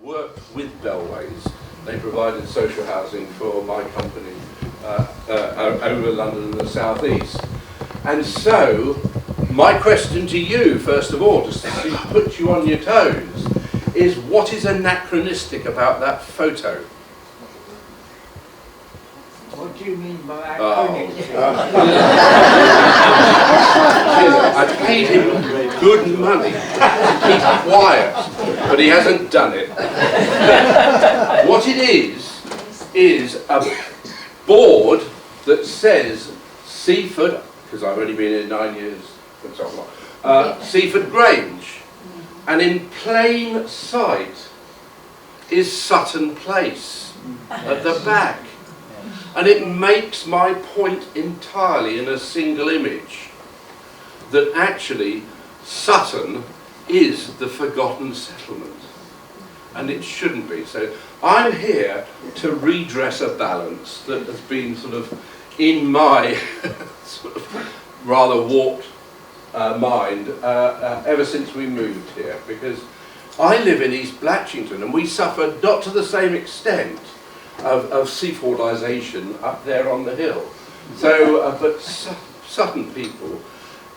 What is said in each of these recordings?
worked with Bellways. They provided social housing for my company over London and the South East. And so, my question to you, first of all, just to put you on your toes, is what is anachronistic about that photo? What do you mean by anachronistic? I paid him good money to keep quiet, but he hasn't done it. What it is a board that says Seaford, because I've only been here 9 years, and so on, Seaford Grange, and in plain sight is Sutton Place at the back. And it makes my point entirely in a single image, that actually Sutton is the forgotten settlement, and it shouldn't be. So I'm here to redress a balance that has been sort of in my sort of rather warped mind ever since we moved here, because I live in East Blatchington and we suffered not to the same extent of Seafordisation up there on the hill. So, but Sutton people,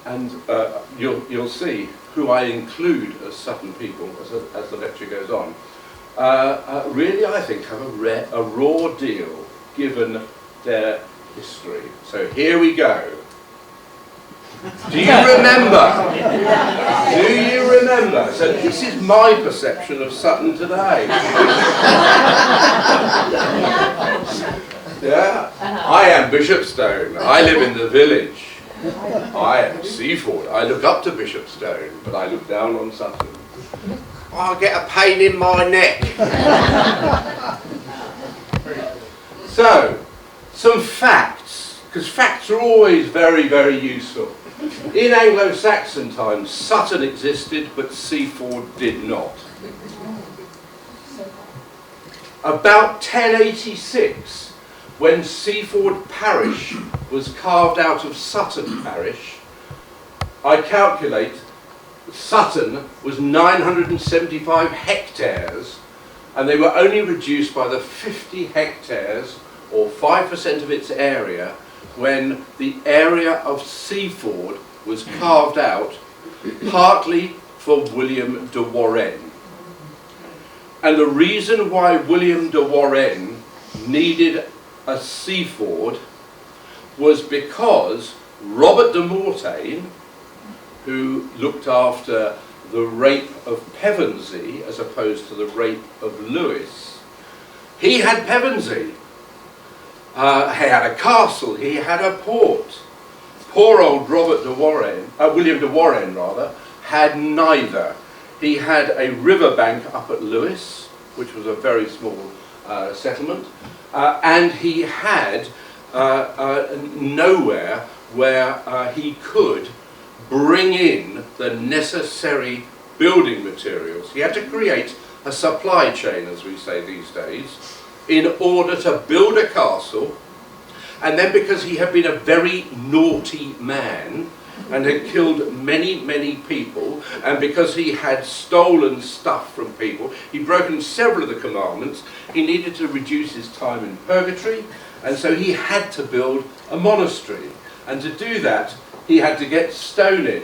and you'll see who I include as Sutton people as the lecture goes on, really I think have a raw deal given their history. So here we go. Do you remember? Do you remember? So this is my perception of Sutton today. Yeah, I am Bishopstone. I live in the village. I am Seaford. I look up to Bishopstone, but I look down on Sutton. I get a pain in my neck. So, some facts, because facts are always very, very useful. In Anglo-Saxon times, Sutton existed, but Seaford did not. About 1086, when Seaford parish was carved out of Sutton parish, I calculate Sutton was 975 hectares, and they were only reduced by the 50 hectares, or 5% of its area, when the area of Seaford was carved out partly for William de Warenne. And the reason why William de Warenne needed a Seaford was because Robert de Mortain, who looked after the rape of Pevensey as opposed to the rape of Lewis, he had Pevensey. He had a castle, he had a port. Poor old William de Warenne rather, had neither. He had a riverbank up at Lewis, which was a very small settlement, and he had nowhere where he could bring in the necessary building materials. He had to create a supply chain, as we say these days, in order to build a castle. And then, because he had been a very naughty man and had killed many, many people, and because he had stolen stuff from people, he'd broken several of the commandments, he needed to reduce his time in purgatory, and so he had to build a monastery. And to do that, he had to get stone in.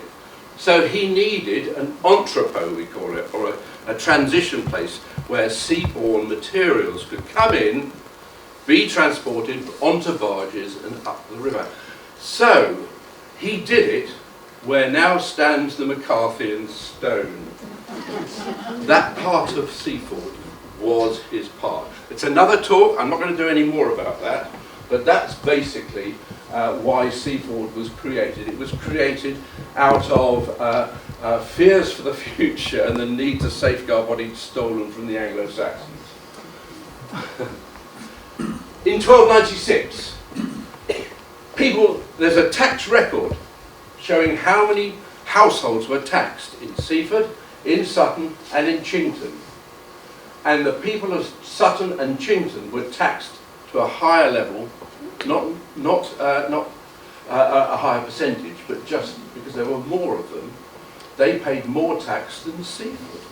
So he needed an entrepot, we call it, or a transition place where seaborne materials could come in, be transported onto barges and up the river. So he did it where now stands the McCarthyan stone. That part of Seaford was his part. It's another talk, I'm not going to do any more about that, but that's basically why Seaford was created. It was created out of fears for the future and the need to safeguard what he'd stolen from the Anglo-Saxons. In 1296, there's a tax record showing how many households were taxed in Seaford, in Sutton and in Chington. And the people of Sutton and Chington were taxed to a higher level, not a higher percentage, but just because there were more of them, they paid more tax than Seaford.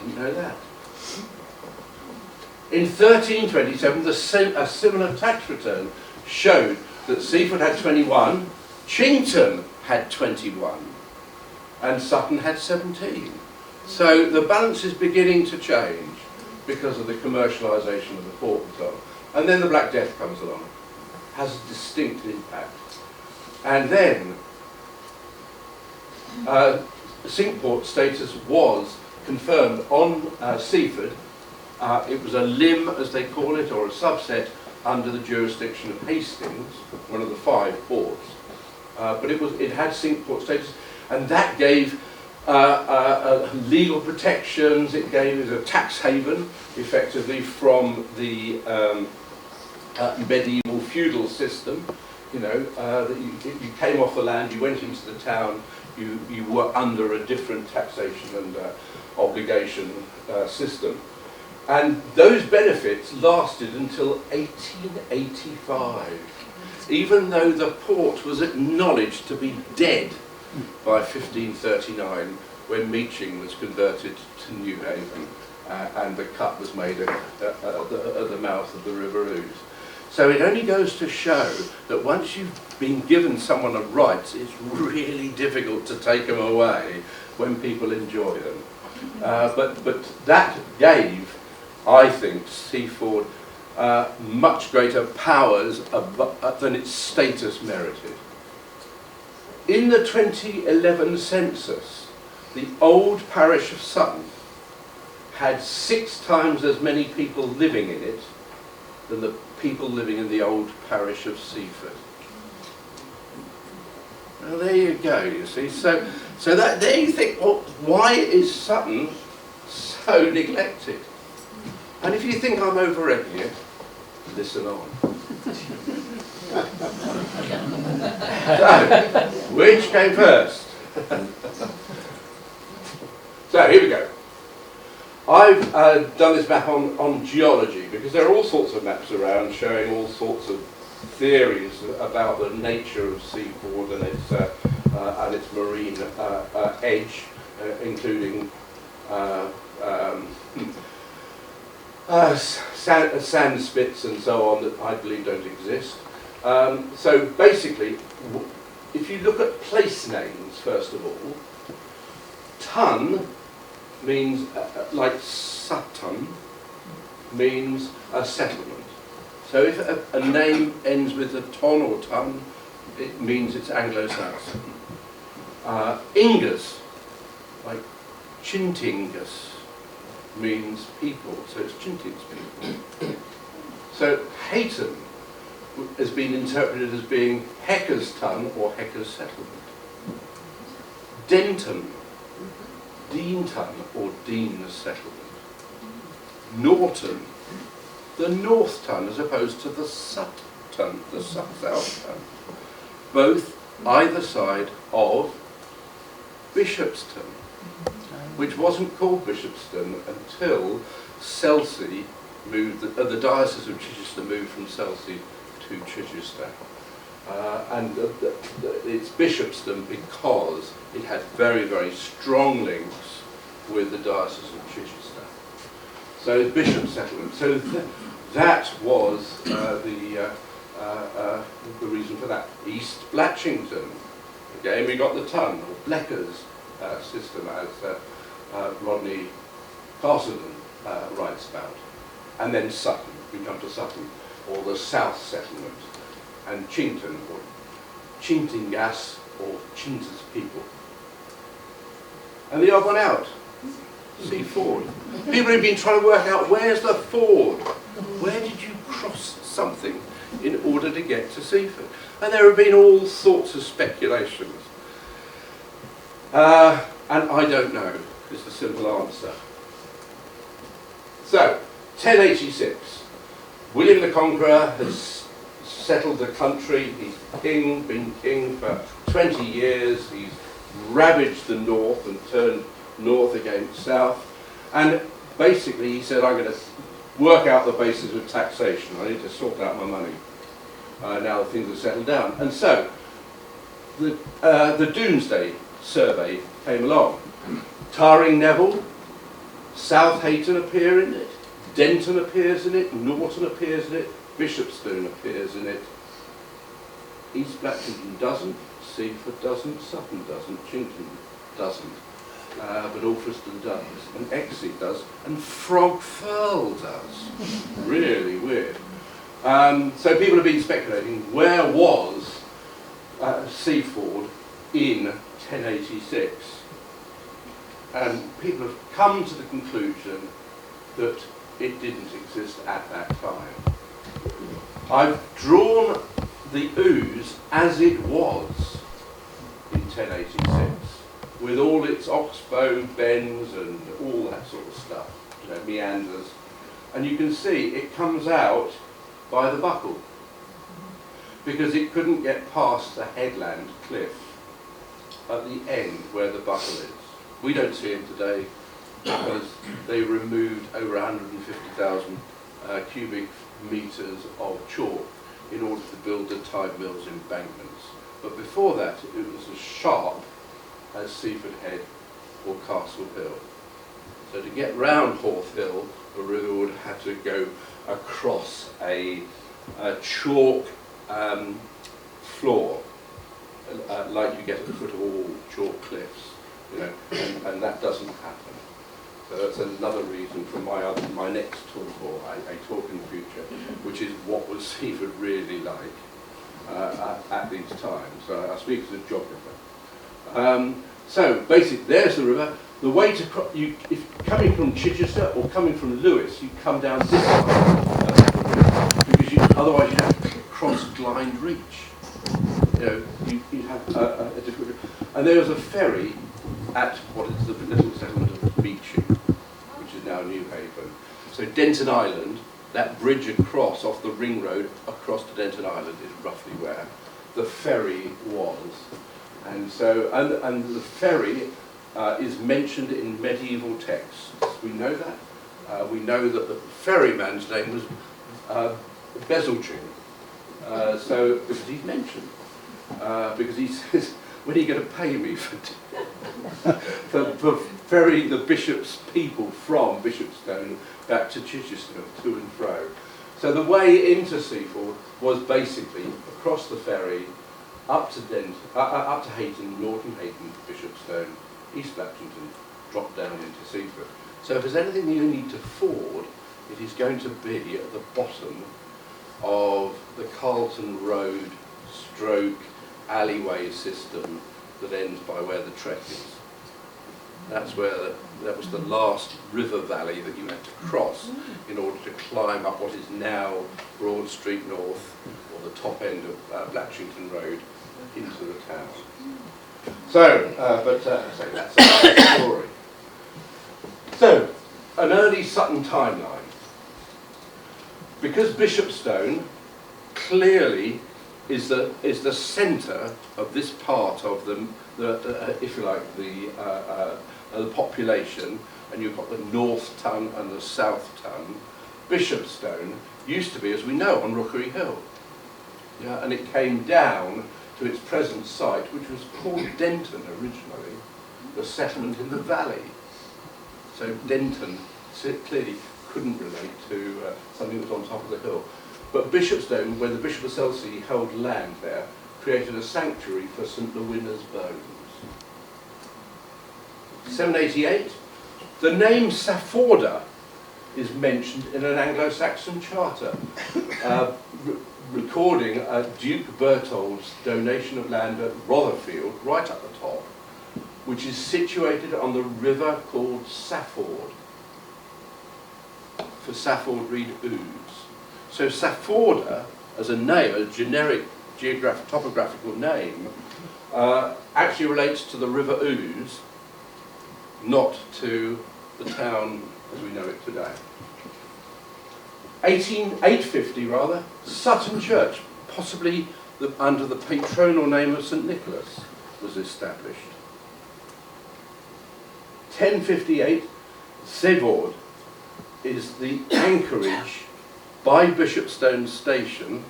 Didn't know that. In 1327, a similar tax return showed that Seaford had 21, Chington had 21, and Sutton had 17. So the balance is beginning to change because of the commercialisation of the port and so on. And then the Black Death comes along, has a distinct impact. And then Cinque Port status was confirmed on Seaford. It was a limb, as they call it, or a subset under the jurisdiction of Hastings, one of the 5 ports. But it had Cinque Port status, and that gave legal protections. It gave it a tax haven, effectively, from the medieval feudal system. You know, that you came off the land, you went into the town, you were under a different taxation and obligation system. And those benefits lasted until 1885, even though the port was acknowledged to be dead by 1539, when Meeching was converted to New Haven and the cut was made at the mouth of the River Ouse. So it only goes to show that once you've been given someone a right, it's really difficult to take them away when people enjoy them. But that gave, I think, Seaford much greater powers than its status merited. In the 2011 census, the old parish of Sutton had 6 times as many people living in it than the people living in the old parish of Seaford. Well, there you go, you see. So that there you think, well, why is Sutton so neglected? And if you think I'm overreading it, listen on. So, which came first? So, here we go. I've done this map on geology, because there are all sorts of maps around showing all sorts of theories about the nature of Seaford and its marine edge, including sand spits and so on that I believe don't exist. So basically, if you look at place names, first of all, Tun means, like Sutton, means a settlement. So if a name ends with a ton or tun, it means it's Anglo-Saxon. Ingus, like Chintingus, means people, so it's Chinting's people. So Hayton has been interpreted as being Hecker's Tun or Hecker's settlement. Denton, Dean Tun or Dean's settlement. Norton, the North Tun as opposed to the South Tun, the South Tun. Both either side of Bishopston, which wasn't called Bishopston until Selsey moved, the Diocese of Chichester moved from Selsey to Chichester. And it's Bishopston because it had very, very strong links with the Diocese of Chichester. So Bishop settlement. So that was the reason for that. East Blatchington. Again, we got the Tun, or Blecker's system, as Rodney Castleton writes about. And then Sutton. We come to Sutton, or the South Settlement. And Chington, or Chintingas, or Chinta's people. And the odd one out, Seaford. People have been trying to work out, where's the ford? Where did you cross something in order to get to Seaford? And there have been all sorts of speculations. And I don't know, is the simple answer. So, 1086. William the Conqueror has settled the country. He's been king for 20 years. He's ravaged the north and turned north against south. And basically he said, I'm going to work out the basis of taxation. I need to sort out my money. Now that things have settled down. And so the Doomsday Survey came along. Tarring Neville Southampton appear in it, Denton appears in it, Norton appears in it, Bishopstone appears in it. East Blatchington doesn't, Seaford doesn't, Sutton doesn't, Chinkley doesn't, but Alfriston does, and Exeter does, and Frogfurl does. Really weird. So people have been speculating, where was Seaford in 1086? And people have come to the conclusion that it didn't exist at that time. I've drawn the Ouse as it was in 1086, with all its oxbow bends and all that sort of stuff, you know, meanders. And you can see it comes out by the buckle, because it couldn't get past the headland cliff at the end where the buckle is. We don't see it today because they removed over 150,000 cubic metres of chalk in order to build the tide mills embankments. But before that, it was as sharp as Seaford Head or Castle Hill. So to get round Horth Hill, the river would have to go across a chalk floor, like you get at the foot of all chalk cliffs, you know, and that doesn't happen. So that's another reason for my next talk, or a talk in the future, which is what was Seaford really like at these times. So I speak as a geographer. So basically, there's the river. The way to if coming from Chichester or coming from Lewis, you come down this side because otherwise you'd have to cross Glynde Reach. You know, you have a difficult. And there was a ferry at what is the little settlement of Beeching, which is now New Haven. So Denton Island, that bridge across off the ring road across to Denton Island is roughly where the ferry was. And so, and the ferry is mentioned in medieval texts. We know that. We know that the ferryman's name was Bezelching. So, because he's mentioned. Because he says, when are you going to pay me for ferrying the bishop's people from Bishopstone back to Chichester, to and fro? So the way into Seaford was basically across the ferry, up to Hayton, Norton Hayton, Bishopstone, East Blatchington, drop down into Seaford. So if there's anything you need to ford, it is going to be at the bottom of the Carlton Road stroke alleyway system that ends by where the Trek is. That's where that was the last river valley that you had to cross in order to climb up what is now Broad Street North, or the top end of Blatchington Road, into the town. So, so that's another story. So, an early Sutton timeline. Because Bishopstone clearly is the centre of this part of the if you like, the population, and you've got the North Tongue and the South Tongue. Bishopstone used to be, as we know, on Rookery Hill. Yeah, and it came down to its present site, which was called Denton originally, the settlement in the valley. So Denton clearly couldn't relate to something that was on top of the hill. But Bishopstone, when the Bishop of Selsey held land there, created a sanctuary for St. Lewinna's bones. 788, the name Safforda is mentioned in an Anglo-Saxon charter, recording Duke Berthold's donation of land at Rotherfield, right at the top, which is situated on the river called Safford. For Safford, read Ouse. So Safforda, as a name, a generic topographical name, actually relates to the River Ouse, not to the town as we know it today. 850 rather, Sutton Church, possibly under the patronal name of St. Nicholas, was established. 1058, Seaford is the anchorage by Bishopstone Station.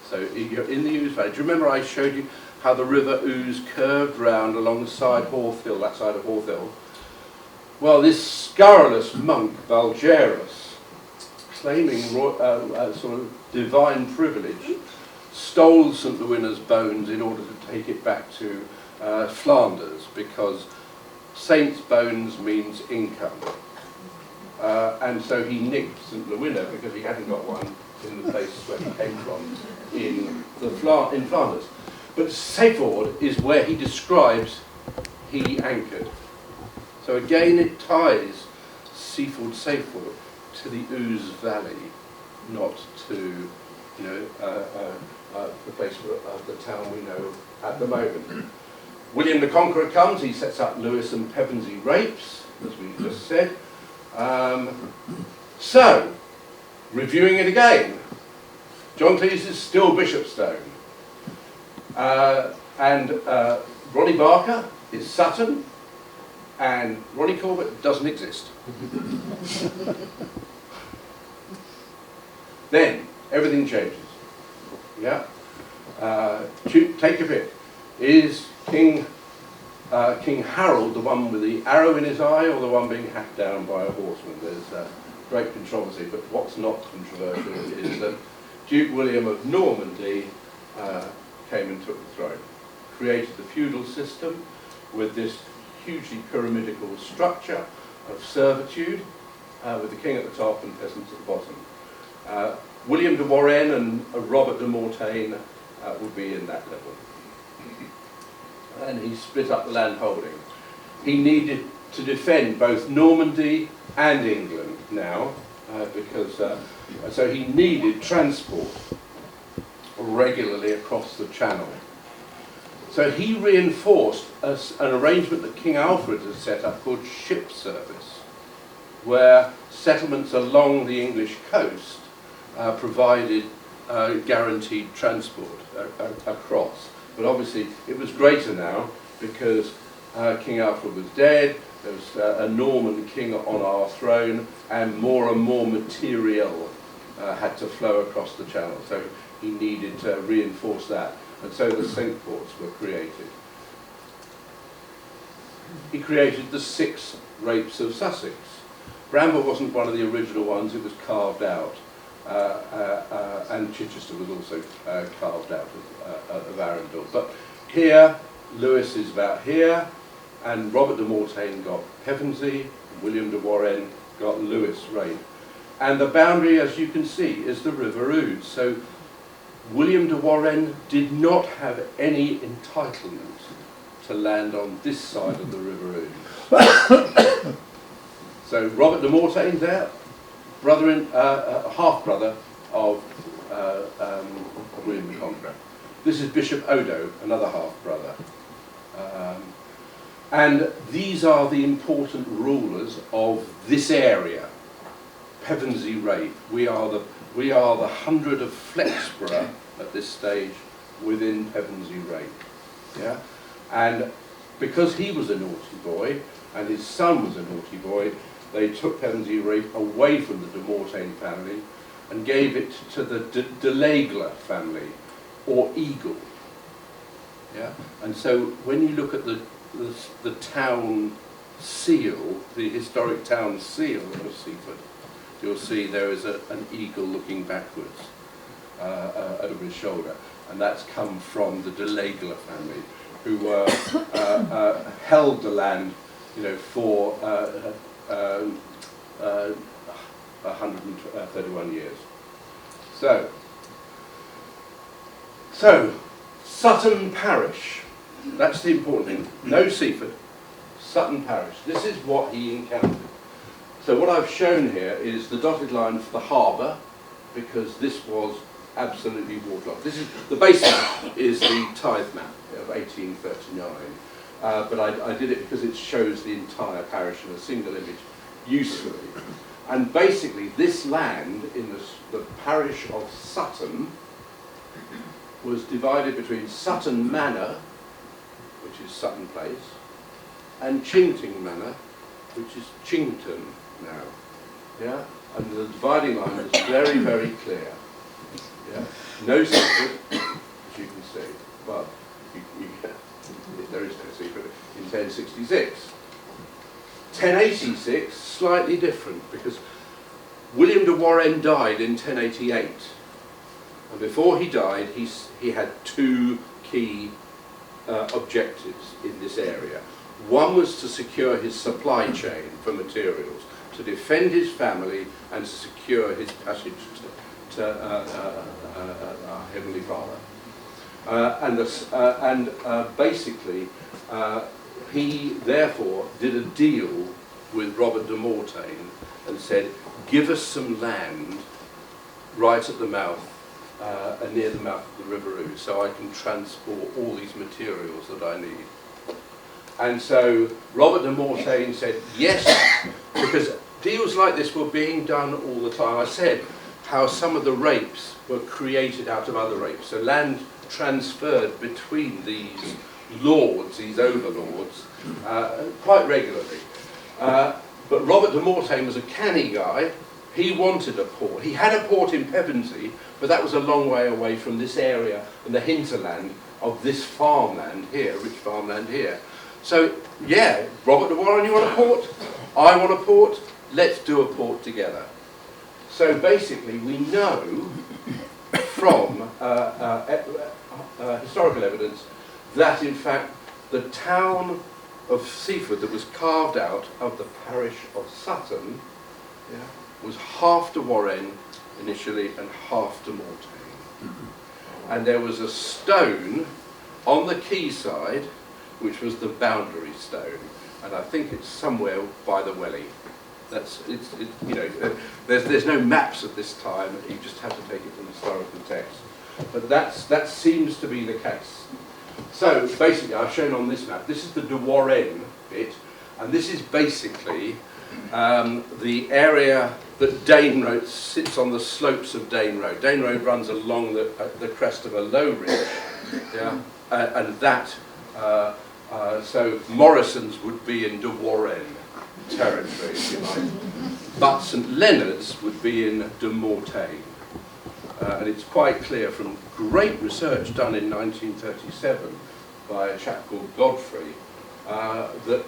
So you're in the Ouse Valley. Do you remember I showed you how the River Ouse curved round alongside Horth Hill, that side of Horth Hill? Well, this scurrilous monk, Valgerus, claiming sort of divine privilege, stole St. Louina's bones in order to take it back to Flanders, because saint's bones means income. And so he nicked St. Louina because he hadn't got one in the place where he came from in Flanders. But Seaford is where he describes he anchored. So again it ties Seaford to the Ouse Valley, not to the place the town we know at the moment. William the Conqueror comes, he sets up Lewis and Pevensey rapes, as we just said. So, reviewing it again, John Cleese is still Bishopstone. And Ronnie Barker is Sutton, and Ronnie Corbett doesn't exist. Then, everything changes. Yeah? Take your pick. Is King Harold the one with the arrow in his eye, or the one being hacked down by a horseman? There's great controversy, but what's not controversial is that Duke William of Normandy came and took the throne, created the feudal system with this hugely pyramidical structure of servitude, with the king at the top and peasants at the bottom. William de Warenne and Robert de Mortain would be in that level. And he split up the land holding. He needed to defend both Normandy and England now, because so he needed transport regularly across the Channel. So he reinforced an arrangement that King Alfred had set up called ship service, where settlements along the English coast provided guaranteed transport across. But obviously it was greater now because King Alfred was dead, there was a Norman king on our throne, and more material had to flow across the Channel. So he needed to reinforce that. And so the Cinque Ports were created. He created the 6 rapes of Sussex. Bramber wasn't one of the original ones, it was carved out. And Chichester was also carved out of Arundel. But here, Lewis is about here, and Robert de Mortain got Pevensey, William de Warenne got Lewis rape. And the boundary, as you can see, is the River Ouse. So William de Warenne did not have any entitlement to land on this side of the River Ouse. So Robert de Mortain there, half-brother of William the Conqueror. This is Bishop Odo, another half-brother. And these are the important rulers of this area. Pevensey rape. We are the 100 of Flexborough at this stage within Pevensey rape. Yeah? And because he was a naughty boy and his son was a naughty boy, they took Pevensey rape away from the de Mortain family and gave it to the de l'Aigle family, or Eagle. Yeah? And so when you look at the town seal, the historic town seal of Seaford, you'll see there is an eagle looking backwards over his shoulder, and that's come from the de l'Aigle family, who held the land, for 131 years. So Sutton Parish, that's the important thing. No Seaford, Sutton Parish. This is what he encountered. So what I've shown here is the dotted line for the harbour, because this was absolutely waterlogged. This is the base map is the tithe map of 1839, but I did it because it shows the entire parish in a single image usefully. And basically, this land in the parish of Sutton was divided between Sutton Manor, which is Sutton Place, and Chingting Manor, which is Chington now. Yeah? And the dividing line is very, very clear. Yeah? No secret, as you can see. Well, there is no secret in 1066. 1086, slightly different, because William de Warenne died in 1088. And before he died, he had two key objectives in this area. One was to secure his supply chain for materials, to defend his family, and to secure his passage to our Heavenly Father. Basically, he therefore did a deal with Robert de Mortain and said, give us some land right at the mouth, near the mouth of the River Ouse, so I can transport all these materials that I need. And so Robert de Mortain said yes, because deals like this were being done all the time. I said how some of the rapes were created out of other rapes, so land transferred between these lords, these overlords, quite regularly. But Robert de Mortain was a canny guy. He wanted a port. He had a port in Pevensey, but that was a long way away from this area and the hinterland of this farmland here, rich farmland here. So, yeah, Robert de Warenne, you want a port? I want a port. Let's do a port together. So basically, we know from historical evidence that, in fact, the town of Seaford that was carved out of the parish of Sutton, yeah, was half de Warenne initially and half de Mortain. And there was a stone on the quayside which was the boundary stone, and I think it's somewhere by the Welly. You know, there's no maps at this time. You just have to take it from historical text. But that seems to be the case. So basically, I've shown on this map. This is the de Warenne bit, and this is basically the area that Dane Road sits on the slopes of Dane Road. Dane Road runs along the crest of a low ridge, yeah, and that. So Morrison's would be in de Warenne territory, if you like, but St Leonard's would be in de Mortain. And it's quite clear from great research done in 1937 by a chap called Godfrey that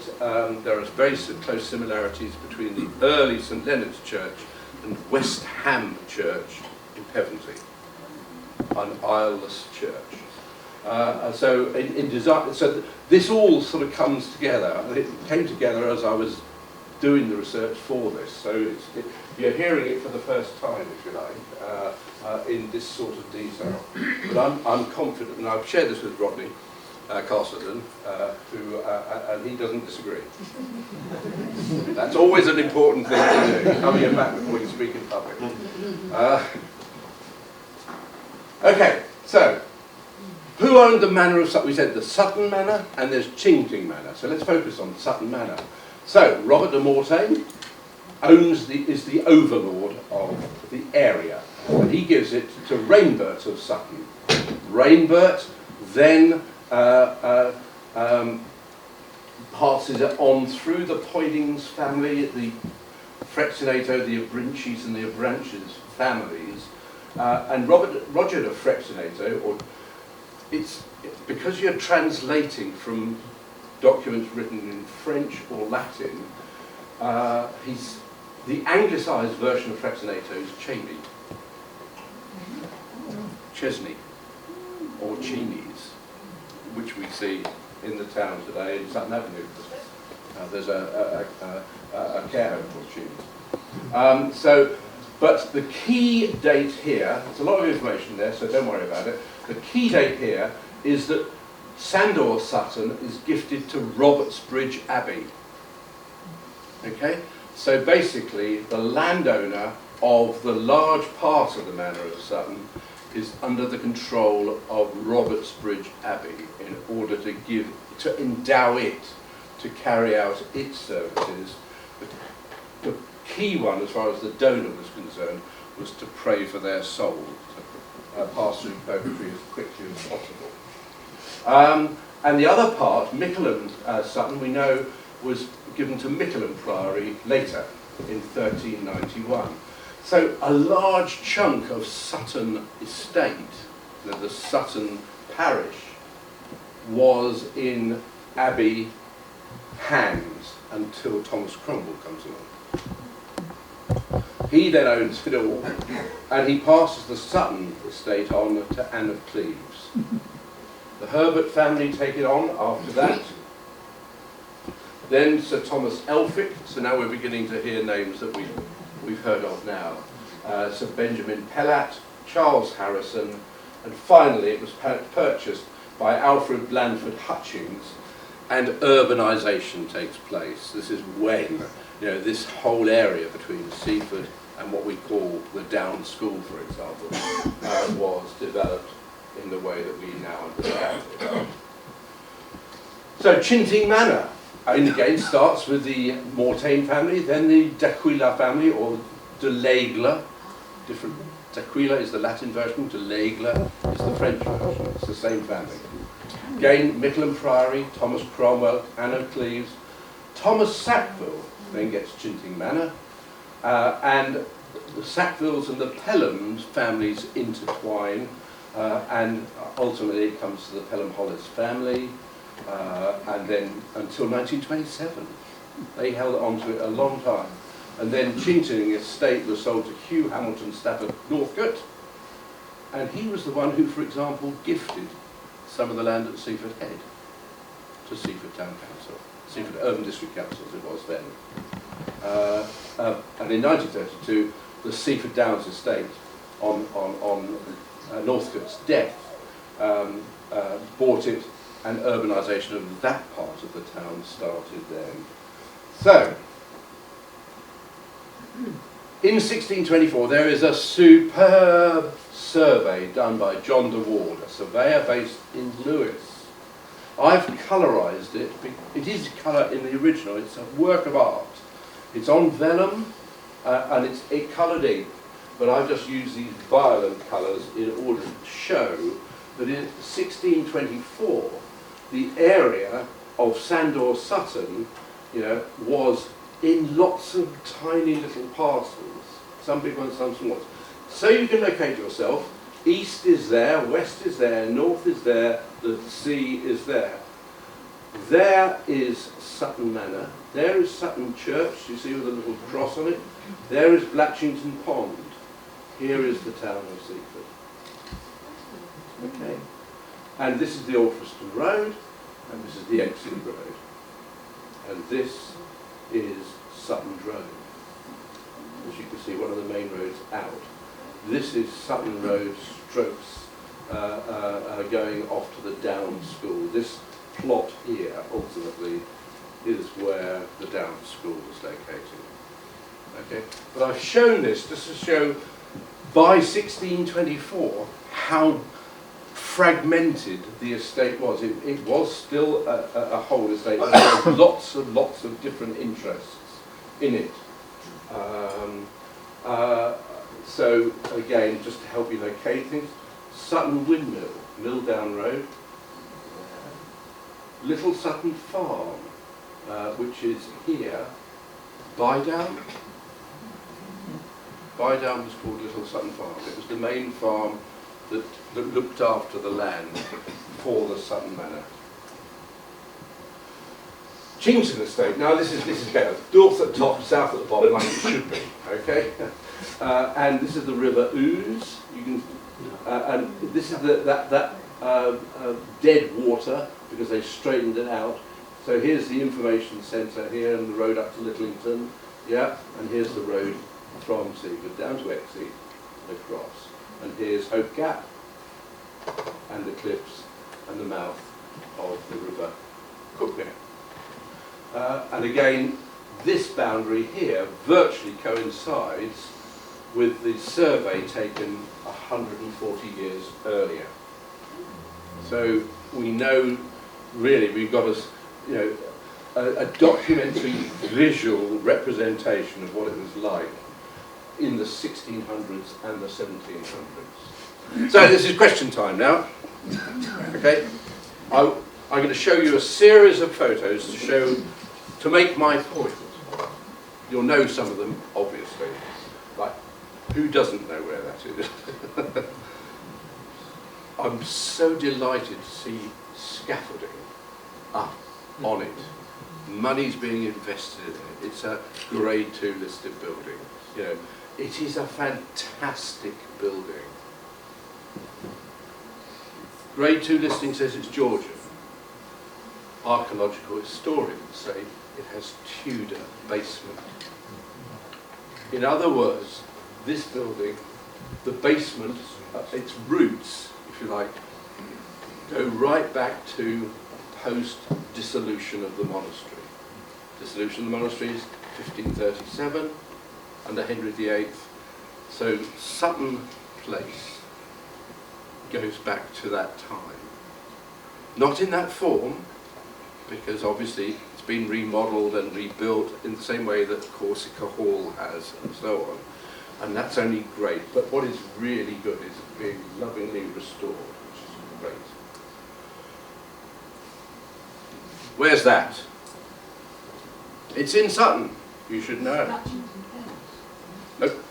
there are very close similarities between the early St Leonard's Church and West Ham Church in Pevensey, an aisleless church. So in design, so this all sort of comes together. It came together as I was doing the research for this. So you're hearing it for the first time, if you like, in this sort of detail. But I'm confident, and I've shared this with Rodney Castleton, and he doesn't disagree. That's always an important thing to do. Cover your back before you speak in public. Okay, so. Who owned the manor of Sutton? We said the Sutton Manor, and there's Chingling Manor. So let's focus on Sutton Manor. So Robert de Mortain is the overlord of the area, and he gives it to Rainbert of Sutton. Rainbert then passes it on through the Poydings family, the Frexinato, the Abrinches and the Abranches families, and Roger of Frexinato, or it's because you're translating from documents written in French or Latin, the anglicised version of Frexinato is Chesney, or Cheneys, which we see in the town today in Sutton Avenue. There's a care home called Cheneys. But the key date here, there's a lot of information there, so don't worry about it. The key date here is that Sandor Sutton is gifted to Robertsbridge Abbey. Okay? So basically, the landowner of the large part of the manor of Sutton is under the control of Robertsbridge Abbey in order to endow it to carry out its services. The key one, as far as the donor was concerned, was to pray for their soul, to pass through purgatory as quickly as possible. And the other part, Mickleham Sutton, we know was given to Mickleham Priory later, in 1391. So a large chunk of Sutton estate, the Sutton parish, was in Abbey hands until Thomas Cromwell comes along. He then owns it all, and he passes the Sutton estate on to Anne of Cleves. The Herbert family take it on after that. Then Sir Thomas Elphick, so now we're beginning to hear names that we've heard of now. Sir Benjamin Pellat, Charles Harrison, and finally it was purchased by Alfred Blandford Hutchings, and urbanisation takes place. This is when, you know, this whole area between Seaford and what we call the Down School, for example, was developed in the way that we now understand it. So Chinting Manor, and again, starts with the Mortain family, then the d'Aquila family, or de l'Aigle. Different. D'Aquila is the Latin version, de l'Aigle is the French version. It's the same family. Again, Micklam Priory, Thomas Cromwell, Anne of Cleves. Thomas Sackville then gets Chinting Manor, and the Sackvilles and the Pelhams families intertwine, and ultimately it comes to the Pelham-Hollis family. And then until 1927, they held on to it a long time. And then Chinting estate was sold to Hugh Hamilton Stafford Northcote, and he was the one who, for example, gifted some of the land at Seaford Head to Seaford Town Council, Seaford Urban District Council as it was then. And in 1932, the Seaford Downs estate on Northcote's death bought it, and urbanisation of that part of the town started then. So, in 1624 there is a superb survey done by John de Ward, a surveyor based in Lewes. I've colourised it. It is colour in the original, it's a work of art. It's on vellum and it's coloured ink, but I've just used these violent colours in order to show that in 1624 the area of Sandor Sutton, you know, was in lots of tiny little parcels, some big ones, some small ones. So you can locate yourself. East is there, west is there, north is there, the sea is there. There is Sutton Manor, there is Sutton Church, you see with a little cross on it. There is Blatchington Pond. Here is the town of Seaford. Okay. And this is the Alfriston Road, and this is the Exeter Road. And this is Sutton Road. As you can see, one of the main roads out. This is Sutton Road strokes going off to the Downs School. This plot here, ultimately, is where the Downs School is located. Okay? But I've shown this just to show, by 1624, how fragmented the estate was. It was still a whole estate. There were lots of different interests in it. So again, just to help you locate things, Sutton Windmill, Milldown Road, Little Sutton Farm, which is here, Bydown. Bydown was called Little Sutton Farm. It was the main farm that looked after the land for the Sutton Manor. Chington Estate. Now this is better. North at the top, south at the bottom, like it should be. Okay, and this is the River Ouse. You can, and this is that dead water because they straightened it out. So here's the information centre here, and the road up to Littlington. Yeah, and here's the road from Seaford down to Exeter across. And here's Hope Gap, and the cliffs, and the mouth of the River Cuckmere. And again, this boundary here virtually coincides with the survey taken 140 years earlier. So we know, really, we've got a documentary visual representation of what it was like in the 1600s and the 1700s. So this is question time now. Okay, I'm going to show you a series of photos to make my point. You'll know some of them, obviously. Like, who doesn't know where that is? I'm so delighted to see scaffolding up on it. Money's being invested in it. It's a grade 2 listed building. You know, it is a fantastic building. Grade 2 listing says it's Georgian. Archaeological historians say it has Tudor basement. In other words, this building, the basement, its roots, if you like, go right back to post-dissolution of the monastery. Dissolution of the monastery is 1537 under Henry VIII. So Sutton Place goes back to that time. Not in that form, because obviously it's been remodelled and rebuilt in the same way that Corsica Hall has, and so on. And that's only great. But what is really good is being lovingly restored, which is great. Where's that? It's in Sutton. You should know. Nope.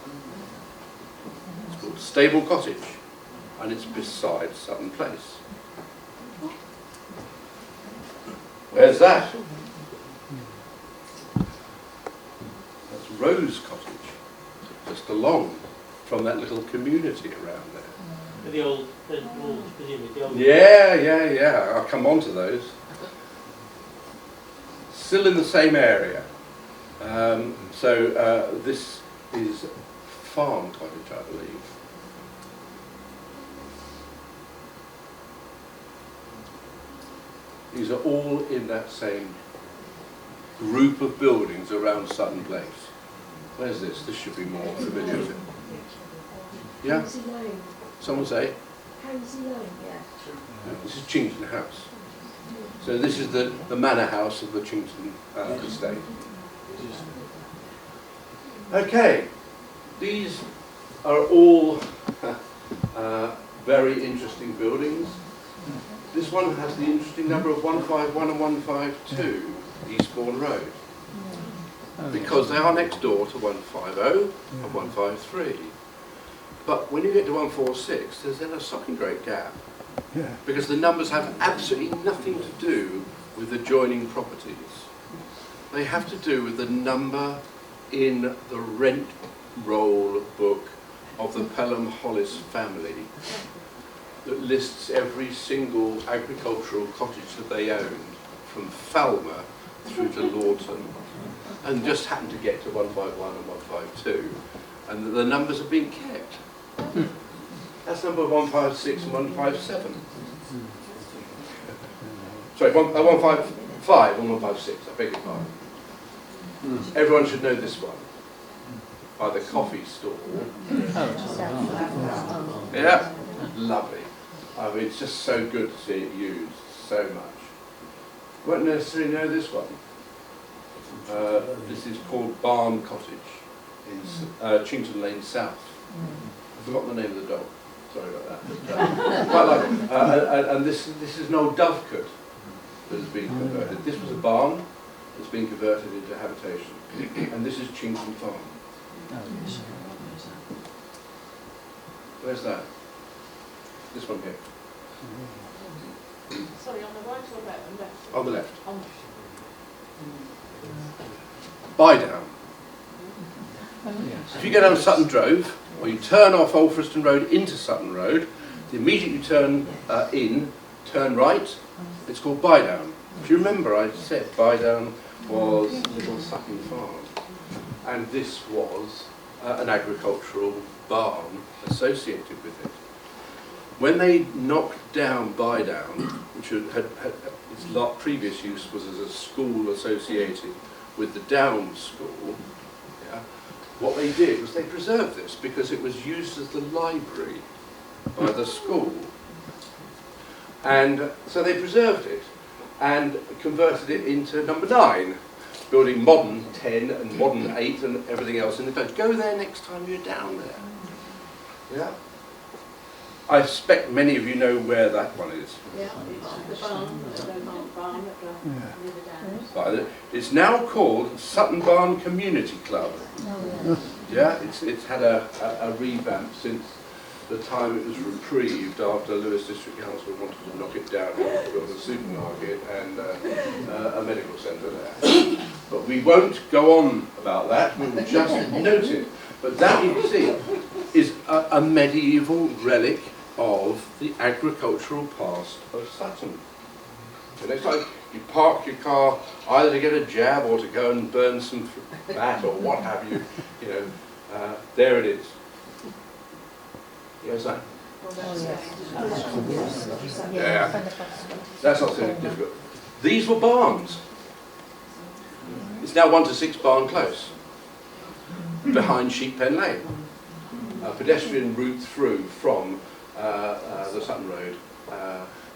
It's called Stable Cottage, and it's beside Sutton Place. Where's that? That's Rose Cottage, just along from that little community around there. The old walls, presumably the old. Yeah. I'll come on to those. Still in the same area. This is Farm Cottage, I believe. These are all in that same group of buildings around Sutton Place. Where's this? This should be more familiar with it. Yeah? Someone say? This is Chington House. So this is the manor house of the Chington estate. Okay, these are all very interesting buildings. This one has the interesting number of 151 and 152 Eastbourne Road, because they are next door to 150 and 153. But when you get to 146, there's then a shocking great gap, because the numbers have absolutely nothing to do with adjoining properties. They have to do with the number in the rent roll book of the Pelham Hollis family that lists every single agricultural cottage that they owned from Falmer through to Lawton, and just happened to get to 151 and 152, and the numbers have been kept. That's number 156 and 157. Sorry, 155 and 156, I beg your pardon. Everyone should know this one, by the coffee stall. Yeah, lovely. I mean, it's just so good to see it used so much. Won't necessarily know this one. This is called Barn Cottage in Chington Lane South. I've forgotten the name of the dog. Sorry about that. Quite like it. And this is an old dovecote that has been converted. This was a barn that's been converted into habitation. And this is Chington Farm. Where's that? This one here. Sorry, on the right or left? On the left. On Buy down. If you go down Sutton Drove, or you turn off Alfriston Road into Sutton Road, the immediate you turn turn right, it's called Buy Down. If you remember, I said Buy Down was Little Sutton Farm, and this was an agricultural barn associated with it. When they knocked down Buy Down, which had its previous use was as a school associated with the Downs School, what they did was they preserved this because it was used as the library by the school. And so they preserved it and converted it into number 9, building modern 10 and modern 8 and everything else in the village. Go there next time you're down there. Yeah. I suspect many of you know where that one is. Yeah, it's the barn, near the Downs. But it's now called Sutton Barn Community Club. Yeah, it's had a revamp since the time it was reprieved after Lewes District Council wanted to knock it down and build a supermarket and a medical centre there. But we won't go on about that, we'll just note it. But that, you can see, is a medieval relic of the agricultural past of Sutton. So next time you park your car either to get a jab or to go and burn some fat or what have you, you know, there it is. Yes, that? Yeah, that's not so difficult. These were barns. It's now 1 to 6 Barn Close, behind Sheep Pen Lane. A pedestrian route through from the Sutton Road.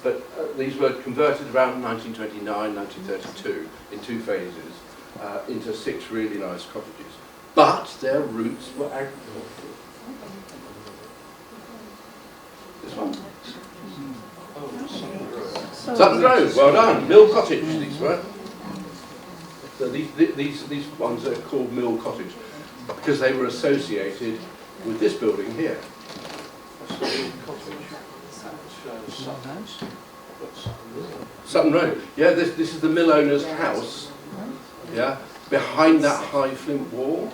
But these were converted around 1929, 1932 in 2 phases into 6 really nice cottages. But their roots were agricultural. This one? Sutton Road, well done. Mill Cottage, these were. So these ones are called Mill Cottage because they were associated with this building here. That's the Mill Cottage. Sutton Road. Yeah, this is the mill owner's house. Yeah, behind that high flint wall.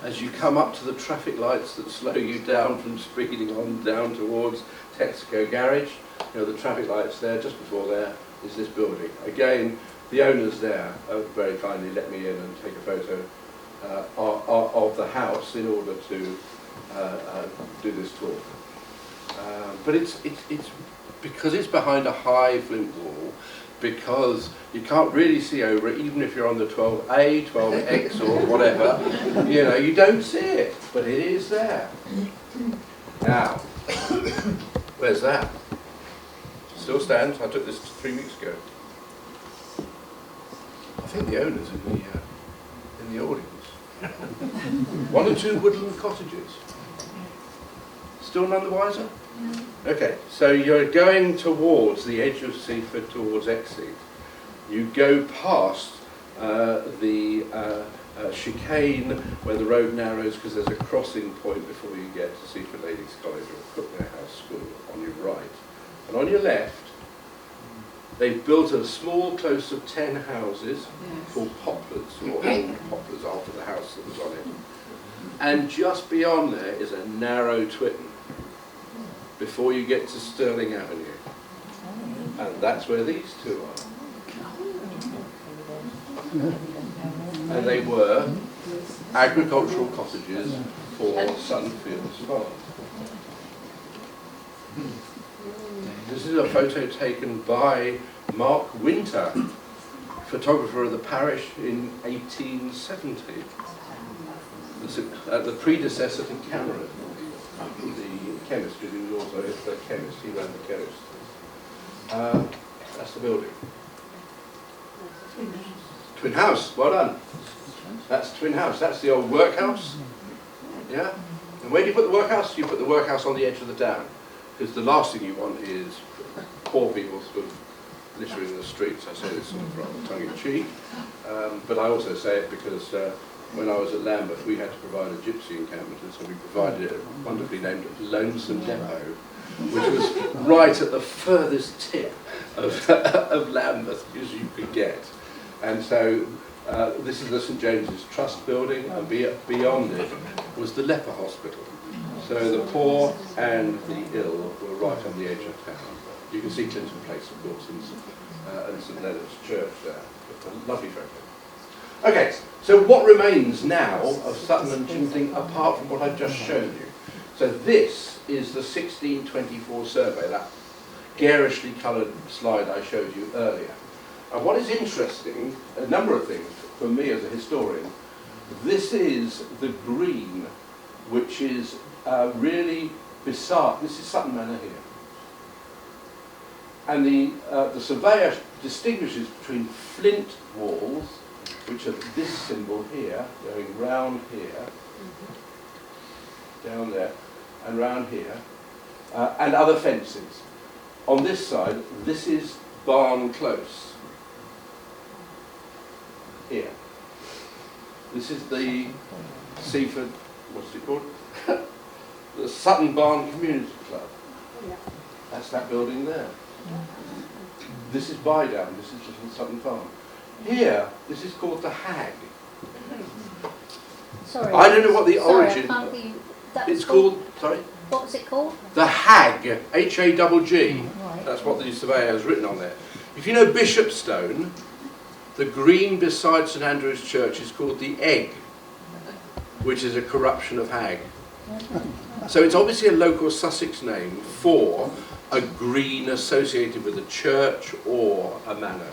As you come up to the traffic lights that slow you down from speeding on down towards Texaco Garage, you know, the traffic lights there, just before there is this building. Again, the owners there very kindly let me in and take a photo of the house in order to do this talk. But it's because it's behind a high flint wall, because you can't really see over it, even if you're on the 12A, 12X or whatever, you know, you don't see it, but it is there. Now, where's that? Still stands. I took this 3 weeks ago. I think the owner's in the audience. 1 or 2 woodland cottages. Still none the wiser? Okay, so you're going towards the edge of Seaford, towards Exeed. You go past the chicane where the road narrows because there's a crossing point before you get to Seaford Ladies College or Cookmere House School on your right. And on your left, they've built a small close of 10 houses called Poplars, or old Poplars after the house that was on it. And just beyond there is a narrow twitten before you get to Stirling Avenue. And that's where these 2 are. And they were agricultural cottages for Sutton Fields Farm. This is a photo taken by Mark Winter, photographer of the parish in 1870. The predecessor to Cameron, the chemist, because he was also a chemist, he ran the chemist. That's the building. Twin house, well done. That's Twin house, that's the old workhouse. Yeah? And where do you put the workhouse? You put the workhouse on the edge of the down. Because the last thing you want is poor people sort of littering the streets. I say this sort of rather tongue-in-cheek, but I also say it because when I was at Lambeth we had to provide a gypsy encampment, and so we provided a wonderfully named Lonesome Depot, which was right at the furthest tip of Lambeth as you could get. And so this is the St James's Trust building, and beyond it was the leper hospital. So the poor and the ill were right on the edge of town. You can see Clinton Place, of course, and St Leonard's Church there. A lovely photo. Okay, so what remains now of Sutton and Chingling apart from what I've just shown you? So this is the 1624 survey, that garishly coloured slide I showed you earlier. And what is interesting, a number of things for me as a historian, this is the green, which is really beside, this is Sutton Manor here. And the surveyor distinguishes between flint walls, which are this symbol here, going round here, down there, and round here, and other fences. On this side, this is Barn Close. Here. This is the Seaford, what's it called? the Sutton Barn Community Club. Yeah. That's that building there. This is Bydown, this is Little Sutton Farm. Here, this is called the Hag. Sorry. I don't know what the Sorry, origin. I can't be, that's It's called, sorry? What's it called? The Hag, H-A-G-G. Right. That's what the surveyor has written on there. If you know Bishopstone, the green beside St Andrew's Church is called the Egg, which is a corruption of Hag. So it's obviously a local Sussex name for a green associated with a church or a manor.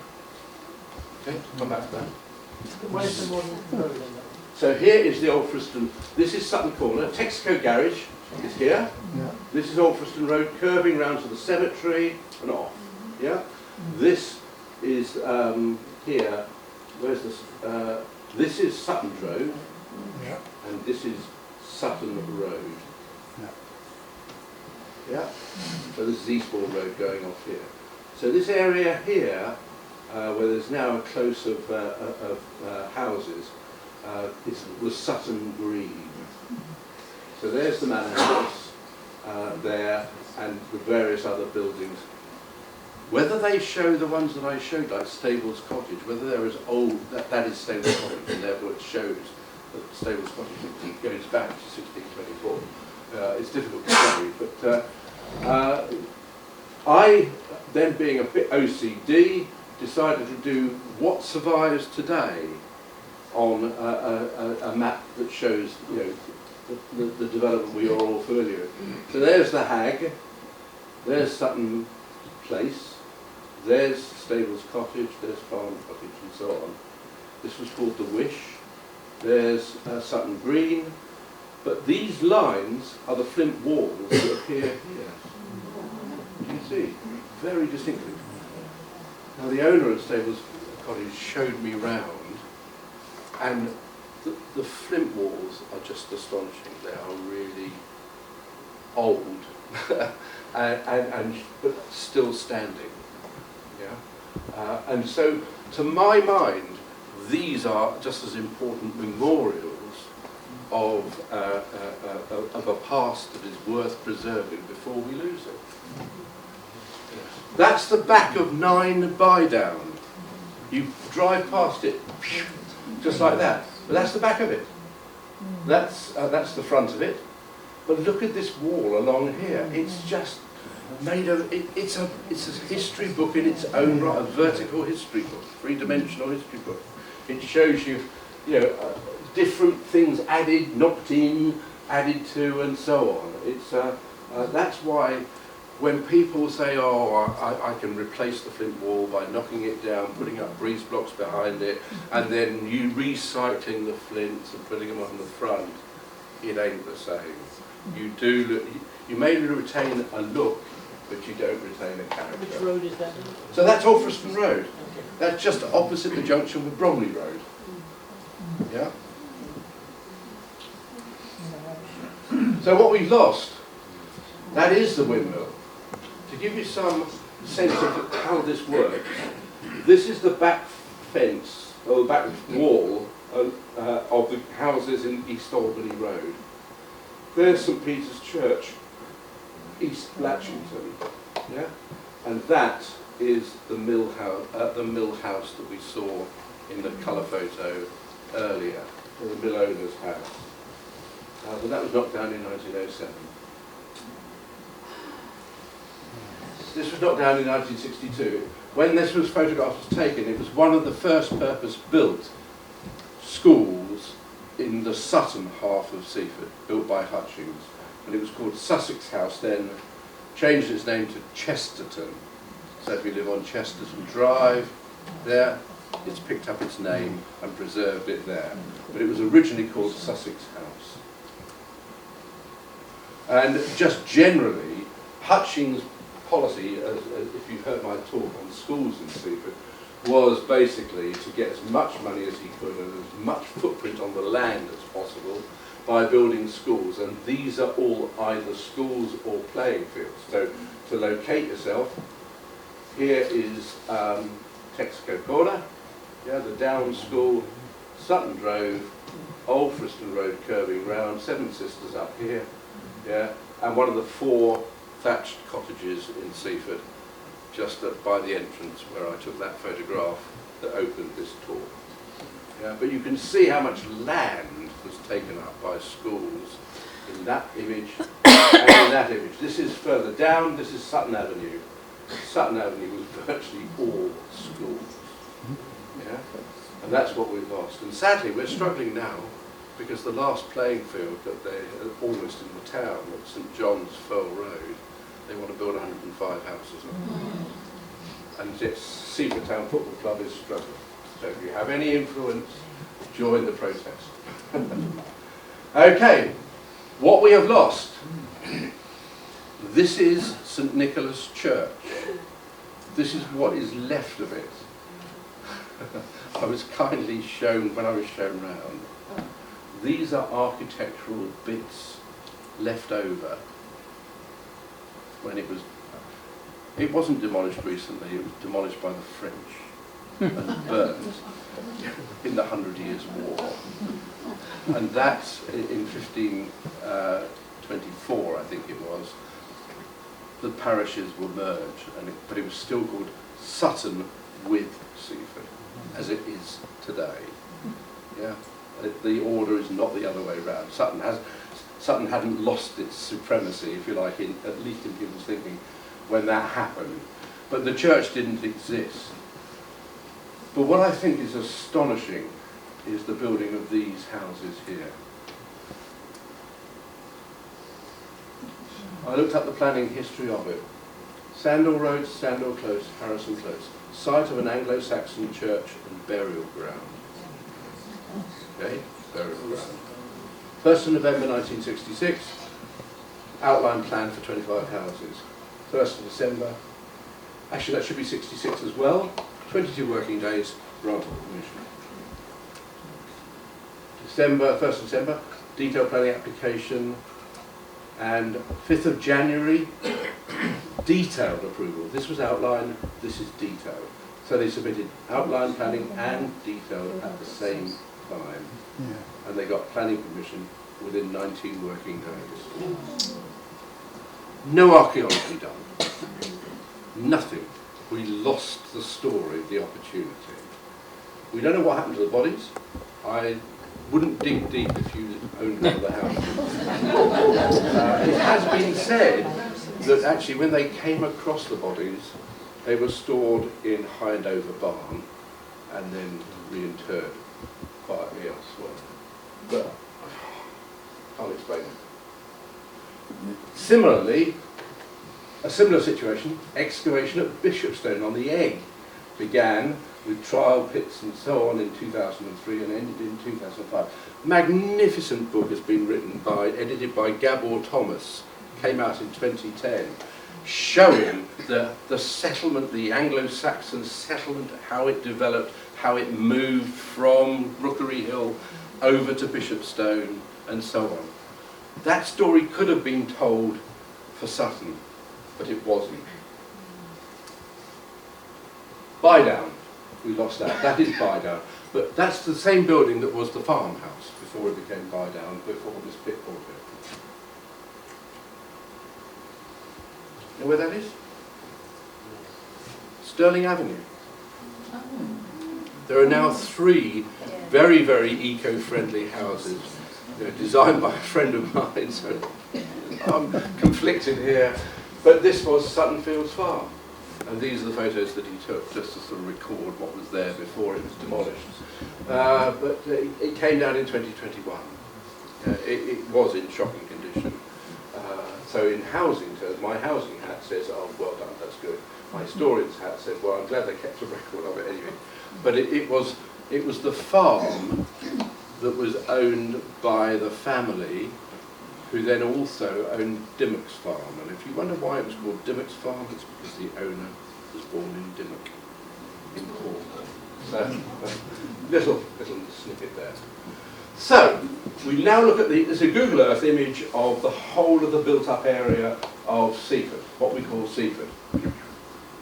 Okay, come back to that. Where's the modern road in that? So here is the Old Friston. This is Sutton Corner. Texaco Garage is here. Yeah. This is Old Friston Road, curving round to the cemetery and off. Yeah. This is here. Where's this? This is Sutton Road, Yeah. and this is Sutton Road. Yeah. Yeah. So this is Eastbourne Road going off here. So this area here, where there's now a close of houses, was Sutton Green. So there's the manor house there, and the various other buildings. Whether they show the ones that I showed, like Stables Cottage, whether they're as old, that is Stables Cottage, and therefore it shows that Stables Cottage goes back to 1624. It's difficult to say, but I, then being a bit OCD, decided to do what survives today on a map that shows, you know, the development we are all familiar with. So there's the Hag, there's Sutton Place, there's Stables Cottage, there's Farm Cottage, and so on. This was called the Wish. There's Sutton Green, but these lines are the flint walls that appear here. You can see very distinctly. Now the owner of Stables Cottage showed me round, and the flint walls are just astonishing. They are really old, and but still standing. Yeah, and so to my mind, these are just as important memorials of a past that is worth preserving before we lose it. That's the back of 9 Bydown. You drive past it, just like that. But that's the back of it. That's the front of it. But look at this wall along here. It's just made of. It's a history book in its own right, a vertical history book, 3-dimensional history book. It shows you, you know, different things added, knocked in, added to, and so on. It's that's why when people say, "Oh, I can replace the flint wall by knocking it down, putting up breeze blocks behind it, and then you recycling the flints and putting them on the front," it ain't the same. You may retain a look, but you don't retain a Which character. road is that? So that's Old Friston Road. Okay. That's just opposite the junction with Bromley Road. Yeah. So what we've lost, that is the windmill. To give you some sense of how this works, this is the back fence, or the back wall of the houses in East Albany Road. There's St Peter's Church, East Blatchington, yeah, and that is the mill house that we saw in the colour photo earlier, the mill owner's house. But that was knocked down in 1907. This was knocked down in 1962. When this photograph was taken, it was one of the first purpose-built schools in the Sutton half of Seaford, built by Hutchings. And it was called Sussex House, then changed its name to Chesterton. So if you live on Chesterton Drive, there, it's picked up its name and preserved it there. But it was originally called Sussex House. And just generally, Hutchings' policy, if you've heard my talk on schools in Seaford, was basically to get as much money as he could and as much footprint on the land as possible by building schools. And these are all either schools or playing fields. So to locate yourself, here is Texaco Corner, yeah, the Down School, Sutton Drove, Old Friston Road curving round, Seven Sisters up here, Yeah, and one of the 4 thatched cottages in Seaford, just by the entrance where I took that photograph that opened this tour. Yeah, but you can see how much land was taken up by schools in that image and in that image. This is further down, this is Sutton Avenue. Sutton Avenue was virtually all schools. Yeah? And that's what we've lost. And sadly, we're struggling now because the last playing field that they are almost in the town at St John's Furl Road, they want to build 105 houses on. And yes, Seaford Town Football Club is struggling. So if you have any influence, join the protest. Okay, what we have lost. This is St Nicholas Church. This is what is left of it. I was kindly shown, when I was shown round, these are architectural bits left over when it wasn't demolished recently, it was demolished by the French and burned in the 100 Years' War. And that's in 1524, I think it was, the parishes were merged, but it was still called Sutton with Seaford, as it is today. Yeah, the order is not the other way around. Sutton hadn't lost its supremacy, if you like, at least in people's thinking, when that happened. But the church didn't exist. But what I think is astonishing is the building of these houses here. I looked up the planning history of it. Sandal Road, Sandal Close, Harrison Close, site of an Anglo-Saxon church and burial ground. Okay, burial ground. 1st of November 1966, outline plan for 25 houses. 1st of December, actually that should be 66 as well, 22 working days, grant of permission. 1st of December, detailed planning application, and 5th of January, detailed approval. This was outline, this is detailed. So they submitted outline planning and detailed at the same time. Yeah. And they got planning permission within 19 working days. No archaeology done. Nothing. We lost the story, the opportunity. We don't know what happened to the bodies. I wouldn't dig deep if you owned one of the houses. It has been said that actually when they came across the bodies, they were stored in Hindover Barn and then reinterred quietly elsewhere. But I'll explain it. Similarly, a similar situation, excavation at Bishopstone on the Egg began with trial pits and so on in 2003 and ended in 2005. Magnificent book has been written edited by Gabor Thomas, came out in 2010, showing the settlement, the Anglo-Saxon settlement, how it developed, how it moved from Rookery Hill over to Bishopstone and so on. That story could have been told for Sutton, but it wasn't. Bydown, we lost that. That is Bydown. But that's the same building that was the farmhouse before it became Bydown, before this pit called it. You know where that is? Sterling Avenue. There are now 3 very, very eco-friendly houses, designed by a friend of mine, so I'm conflicted here. But this was Sutton Fields Farm, and these are the photos that he took just to sort of record what was there before it was demolished. But it came down in 2021. It was in shocking condition. So in housing terms, my housing hat says, oh, well done, that's good. My historian's hat said, well, I'm glad they kept a record of it anyway. But it was the farm that was owned by the family, who then also owned Dimmock's Farm. And if you wonder why it was called Dimmock's Farm, it's because the owner was born in Dimmock, in Cornwall. So, little snippet there. So, we now look at there's a Google Earth image of the whole of the built-up area of Seaford, what we call Seaford.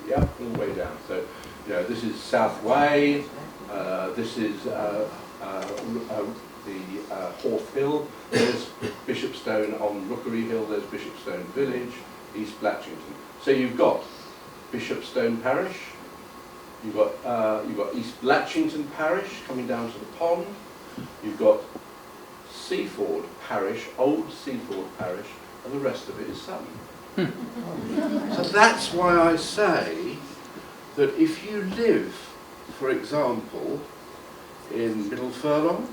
Yeah, all the way down. So, this is South Way, This is the Horth Hill. There's Bishopstone on Rookery Hill. There's Bishopstone Village, East Blatchington. So you've got Bishopstone Parish. You've got East Blatchington Parish coming down to the pond. You've got Seaford Parish, Old Seaford Parish, and the rest of it is Sutton. So that's why I say that if you live, for example, in Middle Furlong,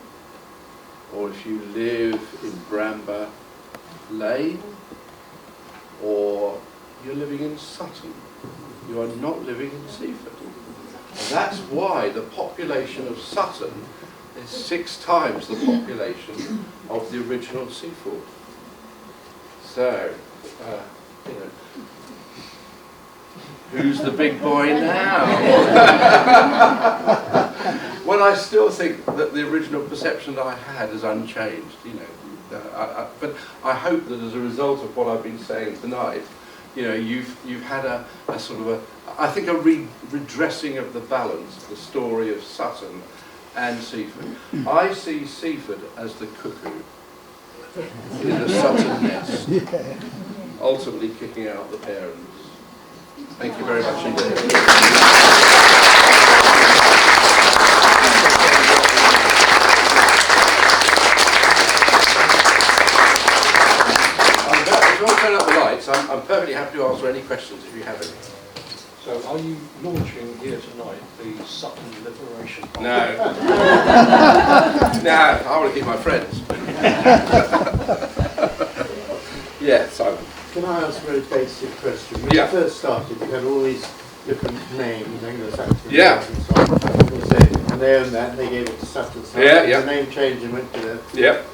or if you live in Bramber Lane, or you're living in Sutton, you are not living in Seaford. And that's why the population of Sutton is 6 times the population of the original Seaford. So, you know, who's the big boy now? Well, I still think that the original perception that I had is unchanged, you know. But I hope that as a result of what I've been saying tonight, you know, you've had a sort of a redressing of the balance, the story of Sutton and Seaford. I see Seaford as the cuckoo in the Sutton nest, ultimately kicking out the parents. Thank you very much indeed. If you want to turn up the lights, I'm perfectly happy to answer any questions if you have any. So are you launching here tonight the Sutton Liberation Party? No. No, I want to keep my friends. Yeah, Simon. Can I ask a very basic question? When you first started, you had all these different names, Anglo-Saxon and so on. And they owned that, and they gave it to Sutton. The name changed and went to the...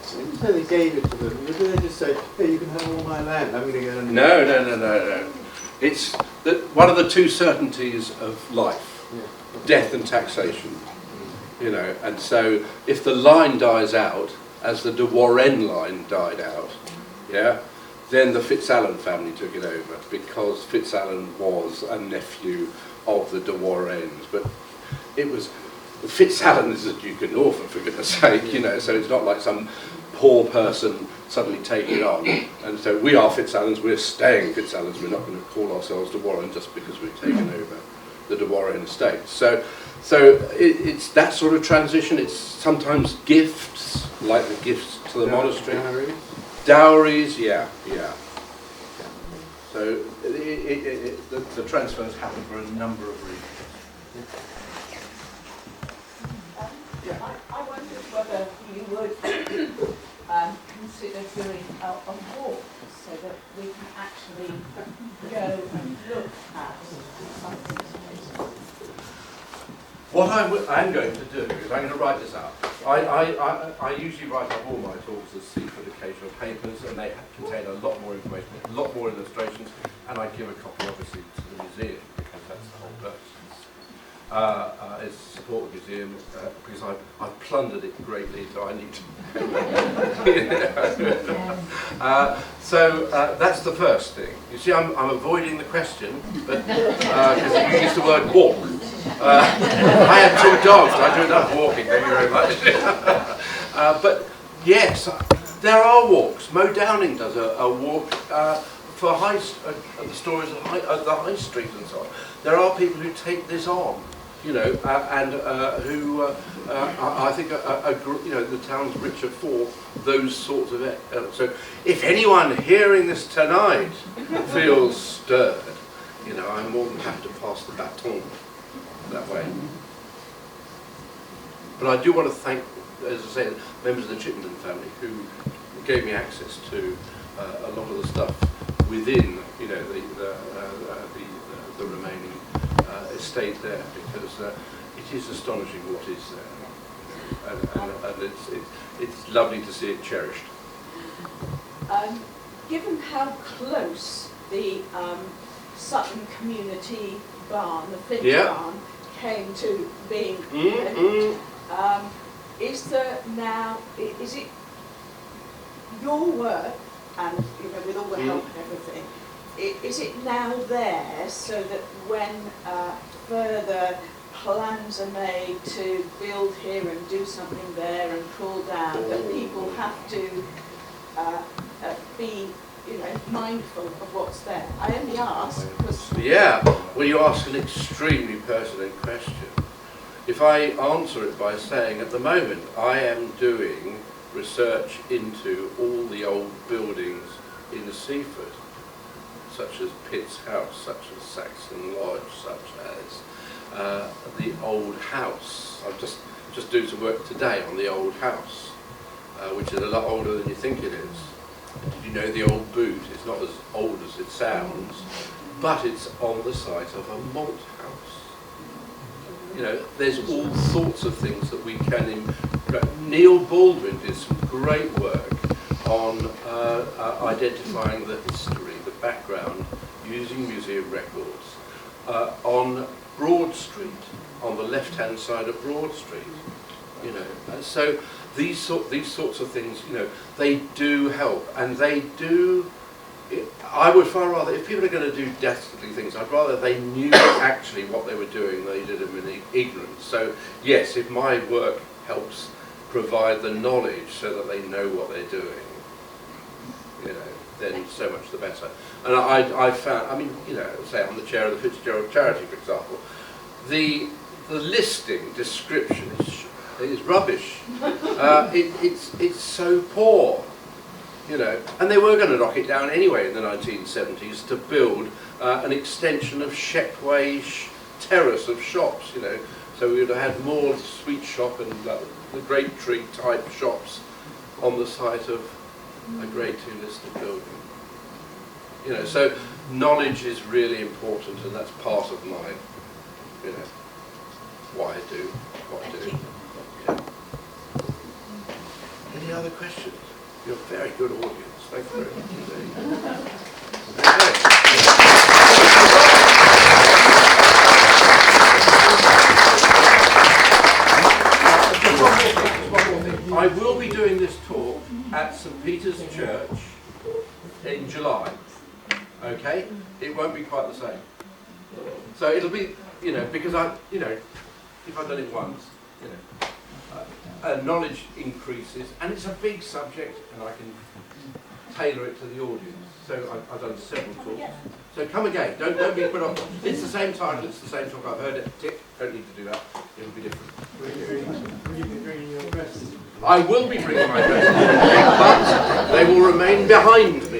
So when you say they gave it to them, did they just say, hey, you can have all my land, I'm going to go and... No. It's one of the 2 certainties of life, death and taxation. You know, and so if the line dies out, as the de Warenne line died out, then the FitzAlan family took it over, because FitzAlan was a nephew of the de Warennes. But it was, FitzAlan is the Duke of Norfolk, for goodness sake, you know, so it's not like some poor person suddenly taking it on. And so we are FitzAlans, we're staying FitzAlans, we're not going to call ourselves de Warenne just because we've taken over the de Warenne estate. So it's that sort of transition. It's sometimes gifts, like the gifts to the monastery. Dowries, yeah. So the transfers happen for a number of reasons. I wondered whether you would consider doing a walk so that we can actually go and look at something. What I'm going to do is I'm going to write this up. I usually write up all my talks as Seaford occasional papers, and they contain a lot more information, a lot more illustrations, and I give a copy obviously to the museum, because that's the whole purpose. Is to support the museum, because I've plundered it greatly, so I need to. So that's the first thing. You see, I'm avoiding the question, but because you used the word walk. I had 2 dogs, I do enough walking, thank you very much. But yes, there are walks. Mo Downing does a walk for the stories of the high street and so on. There are people who take this on, you know, and who I think you know, the town's richer for those sorts of so if anyone hearing this tonight feels stirred, you know, I'm more than happy to pass the baton that way. But I do want to thank, as I say, members of the Chittenden family who gave me access to a lot of the stuff within, you know, the remaining estate there, because it is astonishing what is there, and it's lovely to see it cherished. Given how close the Sutton Community Barn, the Flint Barn, came to being, is there now? Is it your work, and you know, with all the help and everything? Is it now there so that when further plans are made to build here and do something there and pull down, that people have to be, you know, mindful of what's there. I only ask because... Yeah, well, you ask an extremely pertinent question. If I answer it by saying, at the moment, I am doing research into all the old buildings in Seaford, such as Pitt's House, such as Saxon Lodge, such as the old house. I'm just doing some work today on the old house, which is a lot older than you think it is. Did you know the old boot is not as old as it sounds, but it's on the site of a malt house. You know, there's all sorts of things that we can... Neil Baldwin did some great work on identifying the history, the background, using museum records, on Broad Street, on the left-hand side of Broad Street. You know, and so these sorts of things, you know, they do help, and they do. I would far rather, if people are going to do dastardly things, I'd rather they knew actually what they were doing than they did them in ignorance. So yes, if my work helps provide the knowledge so that they know what they're doing, you know, then so much the better. And I found, I mean, you know, say I'm the chair of the Fitzgerald charity, for example, the listing description is rubbish. It's so poor. You know, and they were going to knock it down anyway in the 1970s to build an extension of Shepway terrace of shops, you know, so we would have had more sweet shop and the grape tree type shops on the site of a Grade 2 listed building. You know, so knowledge is really important, and that's part of my, you know, why I do what I do. Yeah. Any other questions? You're a very good audience. Thank you very much indeed. I will be doing this talk at St Peter's Church in July. Okay? It won't be quite the same. So it'll be, you know, because you know, if I've done it once, you know, knowledge increases, and it's a big subject, and I can tailor it to the audience. So I've done several talks. So come again. Don't be put off. It's the same title. It's the same talk. I've heard it. Tick. Don't need to do that. It'll be different. Will you be bringing your addresses? I will be bringing my addresses, but they will remain behind me.